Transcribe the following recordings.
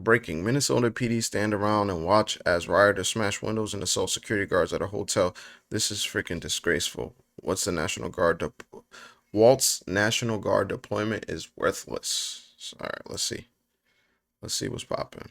Breaking. Minnesota PD stand around and watch as rioters smash windows and assault security guards at a hotel. This is freaking disgraceful. What's the National Guard? Walt's National Guard deployment is worthless. All right, let's see. Let's see what's popping.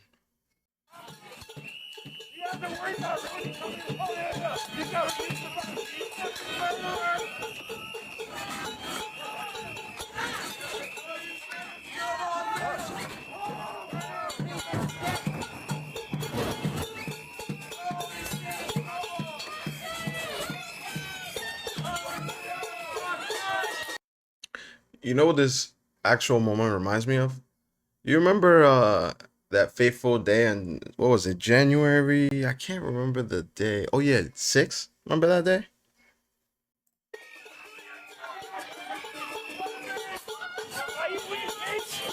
You know what this actual moment reminds me of? You remember that fateful day in what was it, January? I can't remember the day. Oh yeah, 6? Remember that day?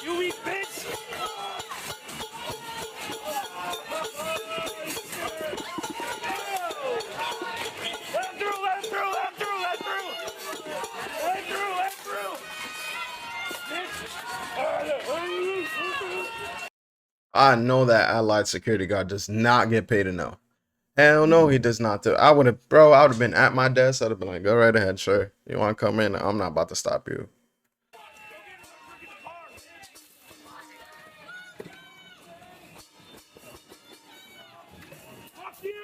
You weak bitch! I know that allied security guard does not get paid enough. Hell no, he does not. I would have, bro, I would have been at my desk. I'd have been like, go right ahead, sure. You want to come in? I'm not about to stop you. Fuck you!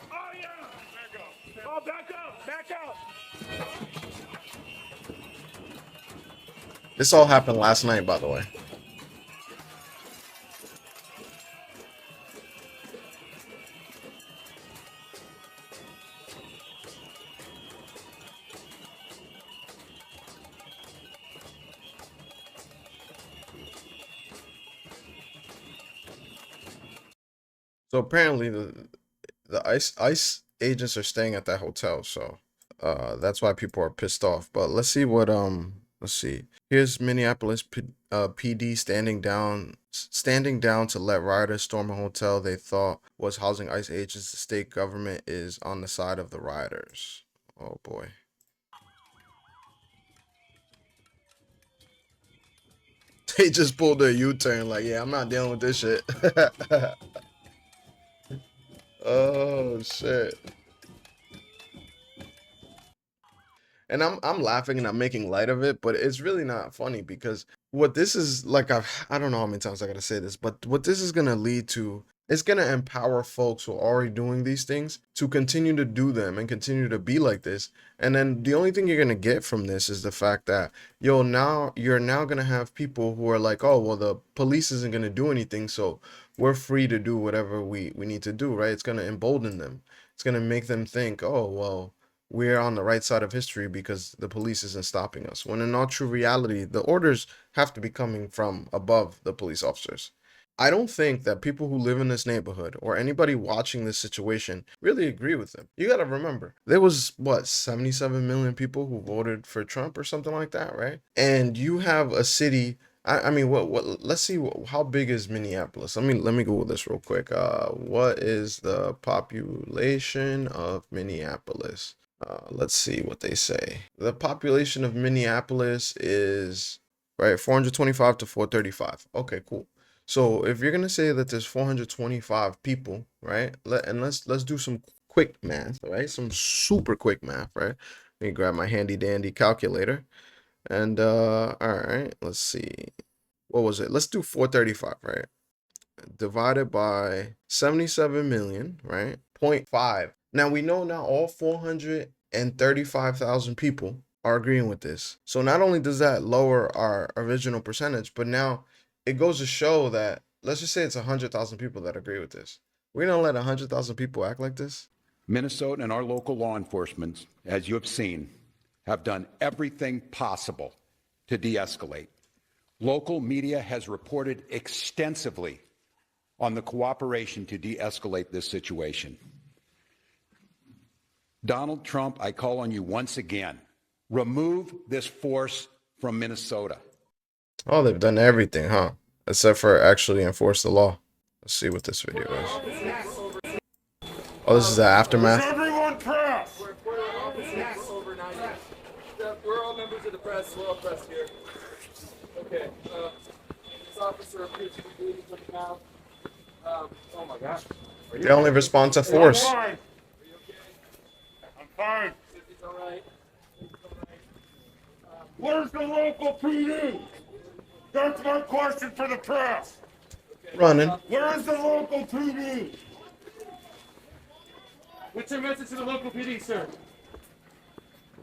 Oh yeah! Oh, back up! Back up! This all happened last night, by the way. So apparently the ICE agents are staying at that hotel, so that's why people are pissed off. But let's see what let's see. Here's Minneapolis PD standing down to let rioters storm a hotel they thought was housing ICE agents. The state government is on the side of the rioters. Oh boy. They just pulled a U-turn like, yeah, I'm not dealing with this shit. Oh shit. And I'm laughing and I'm making light of it, but it's really not funny because what this is like, I don't know how many times I gotta say this, but what this is gonna lead to is gonna empower folks who are already doing these things to continue to do them and continue to be like this. And then the only thing you're gonna get from this is the fact that you're now gonna have people who are like, oh well, the police isn't gonna do anything, so we're free to do whatever we need to do, right? It's gonna embolden them. It's gonna make them think, oh well, we're on the right side of history because the police isn't stopping us. When in all true reality, the orders have to be coming from above the police officers. I don't think that people who live in this neighborhood or anybody watching this situation really agree with them. You got to remember, there was what, 77 million people who voted for Trump or something like that, right? And you have a city. I mean, what? Let's see, how big is Minneapolis? Let me Google this real quick. What is the population of Minneapolis? Let's see what they say. The population of Minneapolis is right 425 to 435. Okay, cool. So if you're gonna say that there's 425 people, right? Let's do some quick math, right? Some super quick math, right? Let me grab my handy dandy calculator. And all right, let's see. What was it? Let's do 435, right? Divided by 77 million, right? Point 0.5. Now we know now all 435,000 people are agreeing with this. So not only does that lower our original percentage, but now it goes to show that, let's just say it's 100,000 people that agree with this. We're gonna let 100,000 people act like this? Minnesota and our local law enforcement, as you have seen, have done everything possible to de-escalate. Local media has reported extensively on the cooperation to de-escalate this situation. Donald Trump, I call on you once again. Remove this force from Minnesota. Oh, they've done everything, huh? Except for actually enforce the law. Let's see what this video is. Oh, this is the aftermath. Everyone press! We're all members of the press. We're all press here. Okay. officer appears to be bleeding from the mouth. Oh my gosh. They only respond to I'm force. fine. Are you okay? I'm fine. It's all right. It's all right. Where's the local PD? That's my question for the press. Running. Where is the local PD? What's your message to the local PD, sir?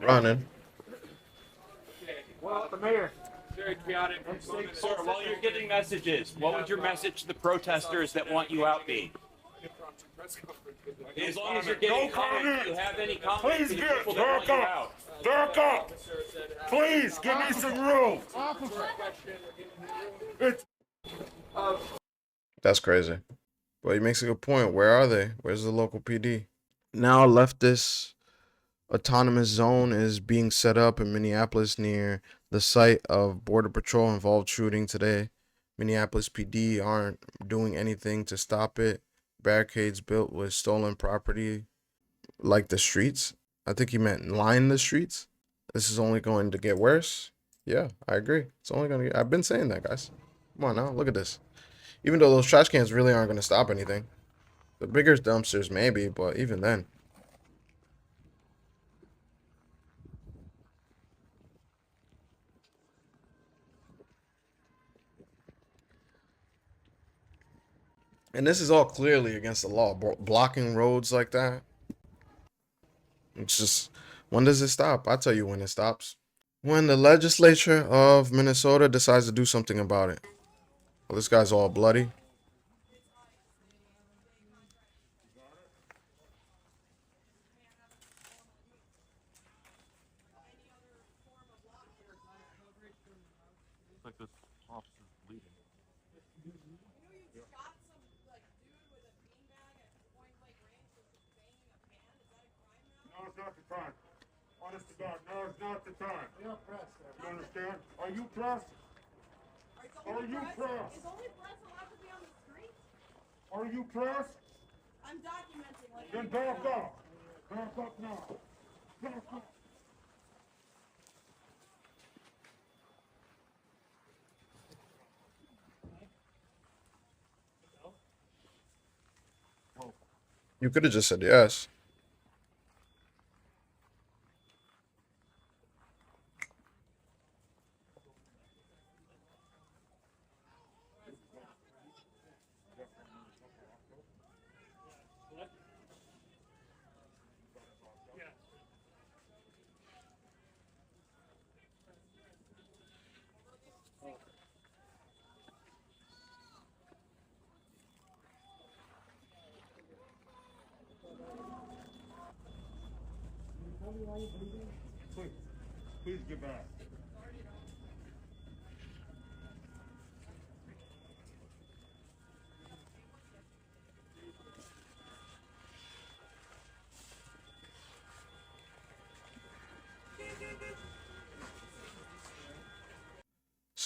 Running. Okay. Well, the mayor. Very chaotic. Sir, while you're getting messages, what would your message to the protesters that want you out be? As long as you're getting No comments, do you comment. have any comments Please to the get people that want back you up. out? Back up. Please give me some room. It's That's crazy. But he makes a good point. Where are they? Where's the local PD? Now leftist autonomous zone is being set up in Minneapolis near the site of Border Patrol involved shooting today. Minneapolis PD aren't doing anything to stop it. Barricades built with stolen property, like the streets. I think he meant line the streets. This is only going to get worse. Yeah, I agree. It's only going to get. I've been saying that, guys. Come on now, look at this. Even though those trash cans really aren't going to stop anything. The bigger dumpsters, maybe, but even then. And this is all clearly against the law. Blocking roads like that. It's just, when does it stop? I'll tell you when it stops. When the legislature of Minnesota decides to do something about it. Well, this guy's all bloody. No, it's not the time. Honest to God, no, it's not the time. You're not pressed, sir. You understand? Are you pressed? Are you pressed? Is only press allowed to be on the street? Are you pressed? I'm documenting like Then back up. Back up now. Back up. You could have just said yes. Please, please get back.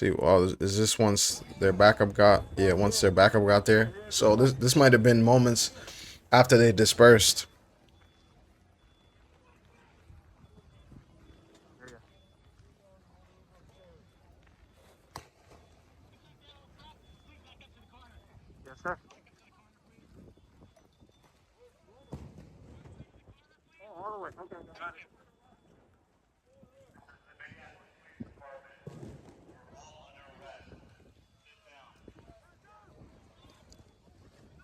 See, well, is this once their backup got, yeah, once their backup got there. So this might have been moments after they dispersed. Yes, sir. Oh, all the way. Okay, got it.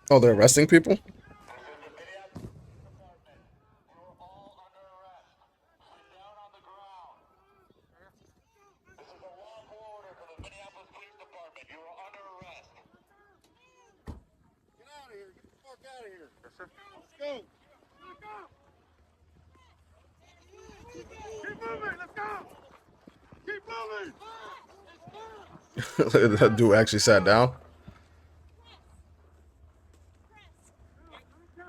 Oh, they're arresting people? Keep moving, let's go! Keep moving! That dude actually sat down. Sir,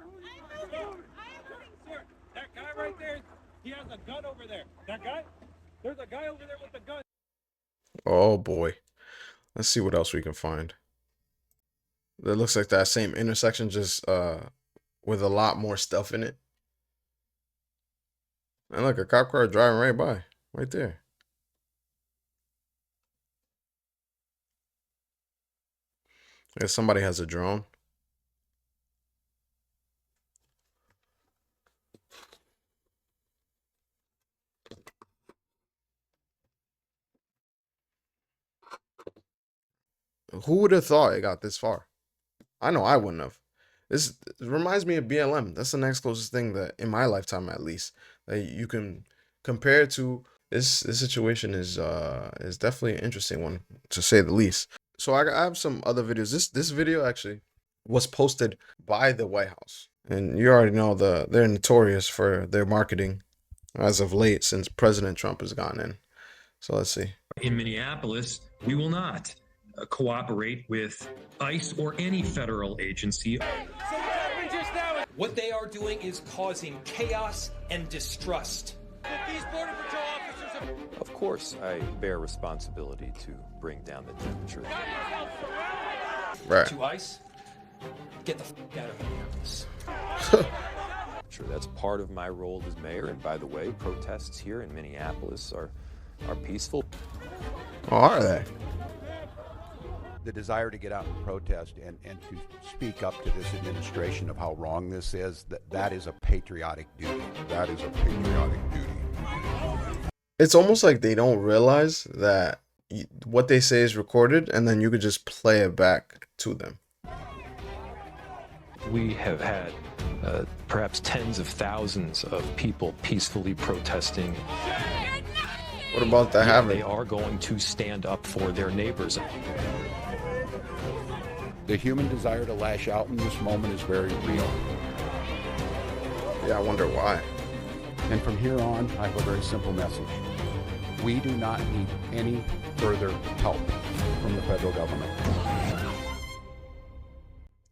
that guy right there, he has a gun over there. That guy? There's a guy over there with a gun. Oh boy. Let's see what else we can find. That looks like that same intersection, just with a lot more stuff in it. And look, a cop car driving right by, right there. If somebody has a drone. Who would have thought it got this far? I know I wouldn't have. This reminds me of BLM. That's the next closest thing that, in my lifetime at least, that you can compare it to. This situation is definitely an interesting one, to say the least. So I have some other videos. This video actually was posted by the White House, and you already know they're notorious for their marketing as of late since President Trump has gone in. So let's see. In Minneapolis, we will not cooperate with ICE or any federal agency. What they are doing is causing chaos and distrust. These Border Patrol officers Of course, I bear responsibility to bring down the temperature. Right. To ICE, get the out of Minneapolis. Sure, that's part of my role as mayor. And by the way, protests here in Minneapolis are peaceful. Oh, are they? The desire to get out and protest and to speak up to this administration of how wrong this is, that is a patriotic duty. That is a patriotic duty. It's almost like they don't realize that what they say is recorded, and then you could just play it back to them. We have had perhaps tens of thousands of people peacefully protesting. What about that They happening? are going to stand up for their neighbors. The human desire to lash out in this moment is very real. Yeah, I wonder why. And from here on, I have a very simple message. We do not need any further help from the federal government.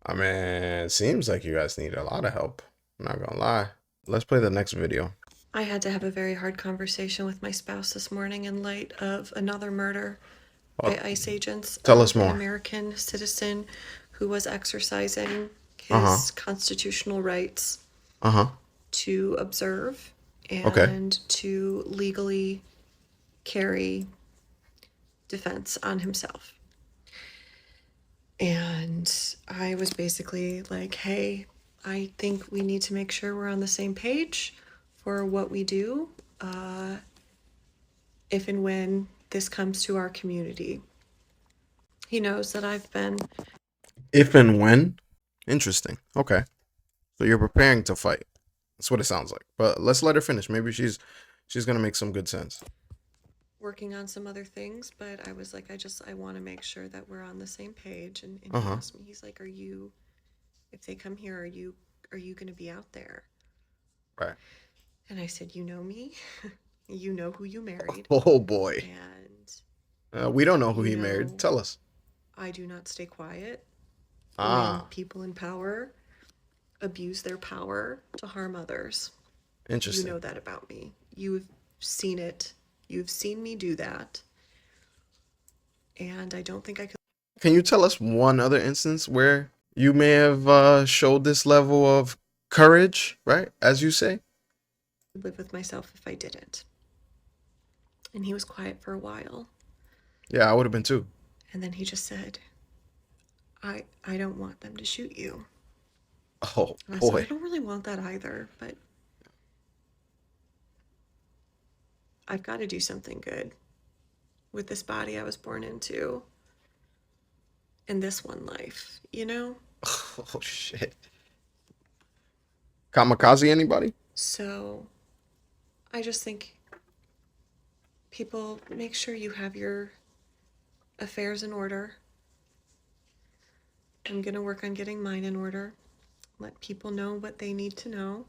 I mean, it seems like you guys need a lot of help. I'm not gonna lie. Let's play the next video. I had to have a very hard conversation with my spouse this morning in light of another murder by ICE agents. Tell us An more. American citizen who was exercising his constitutional rights to observe and to legally carry defense on himself. And I was basically like, hey, I think we need to make sure we're on the same page for what we do if and when this comes to our community. He knows that I've been... If and when? Interesting. Okay. So you're preparing to fight. That's what it sounds like. But let's let her finish. Maybe she's gonna make some good sense. working on some other things, but I was like, I want to make sure that we're on the same page. And he asked me, he's like, if they come here, are you going to be out there? Right. And I said, you know me, you know who you married. Oh boy. And we don't know who he married. Tell us. I do not stay quiet when people in power abuse their power to harm others. Interesting. You know that about me. You've seen it. You've seen me do that. And I don't think I could. Can you tell us one other instance where you may have showed this level of courage, right? As you say? Live with myself if I didn't. And he was quiet for a while. Yeah, I would have been too. And then he just said, I don't want them to shoot you. Oh, and I boy. said, I don't really want that either, but I've got to do something good with this body I was born into and this one life, you know? Oh, shit. Kamikaze anybody? So I just think people, make sure you have your affairs in order. I'm going to work on getting mine in order. Let people know what they need to know.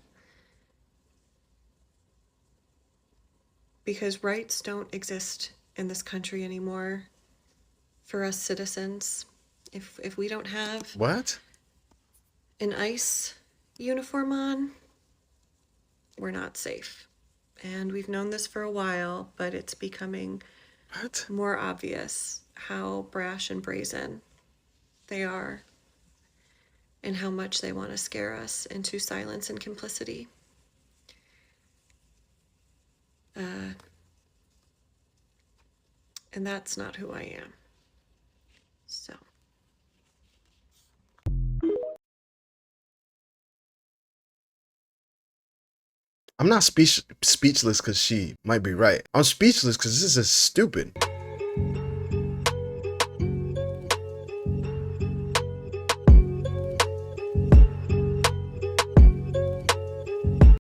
Because rights don't exist in this country anymore for us citizens. If we don't have What? an ICE uniform on, we're not safe. And we've known this for a while, but it's becoming more obvious how brash and brazen they are and how much they want to scare us into silence and complicity. And that's not who I am. So I'm not speechless because she might be right. I'm speechless because this is stupid.